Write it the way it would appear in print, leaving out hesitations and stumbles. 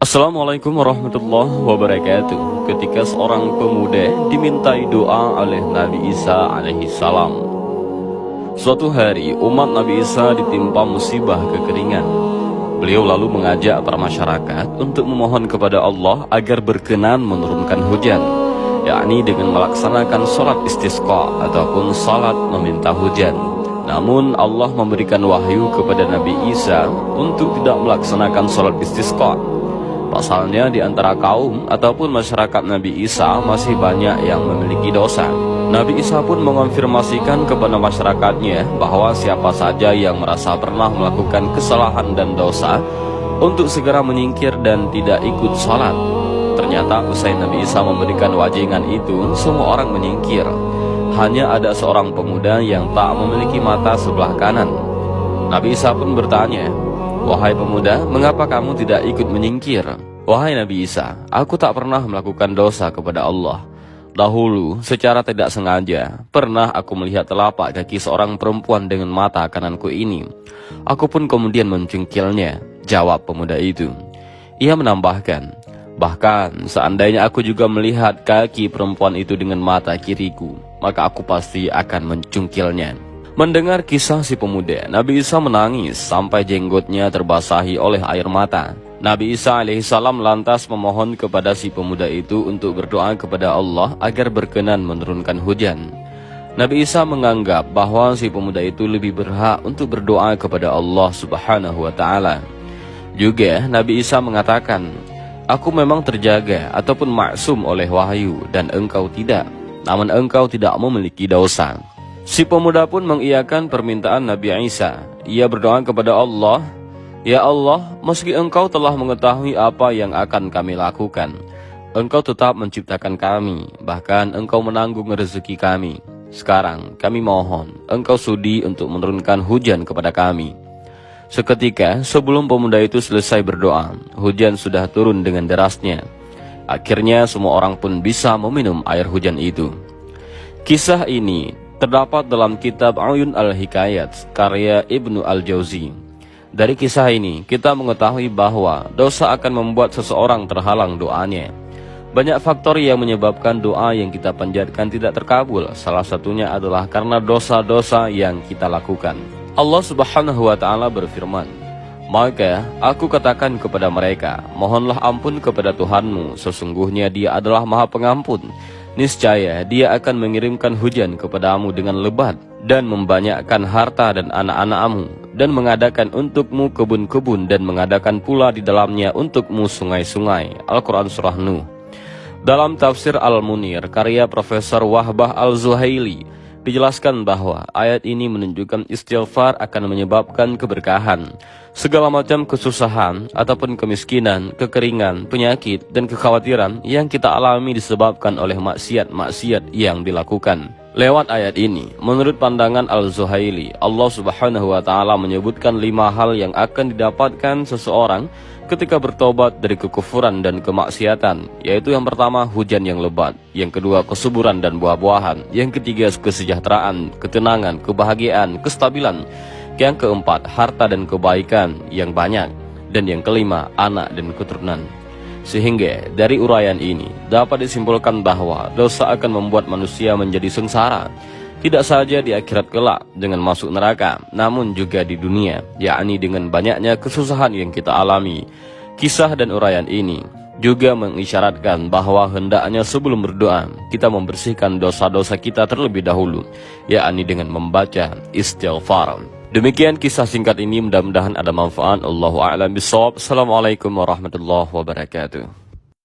Assalamualaikum warahmatullahi wabarakatuh. Ketika seorang pemuda dimintai doa oleh Nabi Isa alaihi salam. Suatu hari umat Nabi Isa ditimpa musibah kekeringan. Beliau lalu mengajak para masyarakat untuk memohon kepada Allah agar berkenan menurunkan hujan, yakni dengan melaksanakan sholat istisqa ataupun sholat meminta hujan. Namun Allah memberikan wahyu kepada Nabi Isa untuk tidak melaksanakan sholat istisqa. Pasalnya di antara kaum ataupun masyarakat Nabi Isa masih banyak yang memiliki dosa. Nabi Isa pun mengonfirmasikan kepada masyarakatnya bahwa siapa saja yang merasa pernah melakukan kesalahan dan dosa untuk segera menyingkir dan tidak ikut sholat. Ternyata usai Nabi Isa memberikan wajingan itu, semua orang menyingkir. Hanya ada seorang pemuda yang tak memiliki mata sebelah kanan. Nabi Isa pun bertanya, "Wahai pemuda, mengapa kamu tidak ikut menyingkir?" "Wahai Nabi Isa, aku tak pernah melakukan dosa kepada Allah. Dahulu, secara tidak sengaja, pernah aku melihat telapak kaki seorang perempuan dengan mata kananku ini. Aku pun kemudian mencungkilnya," jawab pemuda itu. Ia menambahkan, "Bahkan seandainya aku juga melihat kaki perempuan itu dengan mata kiriku, maka aku pasti akan mencungkilnya." Mendengar kisah si pemuda, Nabi Isa menangis sampai jenggotnya terbasahi oleh air mata. Nabi Isa alaihissalam lantas memohon kepada si pemuda itu untuk berdoa kepada Allah agar berkenan menurunkan hujan. Nabi Isa menganggap bahwa si pemuda itu lebih berhak untuk berdoa kepada Allah Subhanahu wa Ta'ala. Juga Nabi Isa mengatakan, "Aku memang terjaga ataupun maksum oleh wahyu dan engkau tidak, namun engkau tidak memiliki dosa." Si pemuda pun mengiyakan permintaan Nabi Isa. Ia berdoa kepada Allah, "Ya Allah, meski engkau telah mengetahui apa yang akan kami lakukan, engkau tetap menciptakan kami, bahkan engkau menanggung rezeki kami. Sekarang kami mohon, engkau sudi untuk menurunkan hujan kepada kami." Seketika sebelum pemuda itu selesai berdoa, hujan sudah turun dengan derasnya. Akhirnya semua orang pun bisa meminum air hujan itu. Kisah ini terdapat dalam kitab Uyun al-Hikayat karya Ibnu al-Jauzi. Dari kisah ini kita mengetahui bahwa dosa akan membuat seseorang terhalang doanya. Banyak faktor yang menyebabkan doa yang kita panjatkan tidak terkabul. Salah satunya adalah karena dosa-dosa yang kita lakukan. Allah Subhanahu wa Ta'ala berfirman, "Maka aku katakan kepada mereka, mohonlah ampun kepada Tuhanmu, sesungguhnya Dia adalah Maha Pengampun. Niscaya Dia akan mengirimkan hujan kepadamu dengan lebat dan membanyakkan harta dan anak-anakmu, dan mengadakan untukmu kebun-kebun dan mengadakan pula di dalamnya untukmu sungai-sungai." Al-Quran Surah Nuh. Dalam tafsir Al-Munir karya Profesor Wahbah Al-Zuhaili dijelaskan bahwa ayat ini menunjukkan istighfar akan menyebabkan keberkahan. Segala macam kesusahan ataupun kemiskinan, kekeringan, penyakit, dan kekhawatiran yang kita alami disebabkan oleh maksiat-maksiat yang dilakukan. Lewat ayat ini, menurut pandangan Al-Zuhaili, Allah Subhanahu wa Ta'ala menyebutkan 5 hal yang akan didapatkan seseorang ketika bertobat dari kekufuran dan kemaksiatan, yaitu yang pertama hujan yang lebat, yang kedua kesuburan dan buah-buahan, yang ketiga kesejahteraan, ketenangan, kebahagiaan, kestabilan, yang keempat harta dan kebaikan yang banyak, dan yang kelima anak dan keturunan. Sehingga dari uraian ini dapat disimpulkan bahwa dosa akan membuat manusia menjadi sengsara, tidak saja di akhirat kelak dengan masuk neraka, namun juga di dunia, yakni dengan banyaknya kesusahan yang kita alami. Kisah dan uraian ini juga mengisyaratkan bahwa hendaknya sebelum berdoa kita membersihkan dosa-dosa kita terlebih dahulu, yakni dengan membaca istighfar. Demikian kisah singkat ini, mudah-mudahan ada manfaat. Allahu a'lam bishawab. Assalamualaikum warahmatullahi wabarakatuh.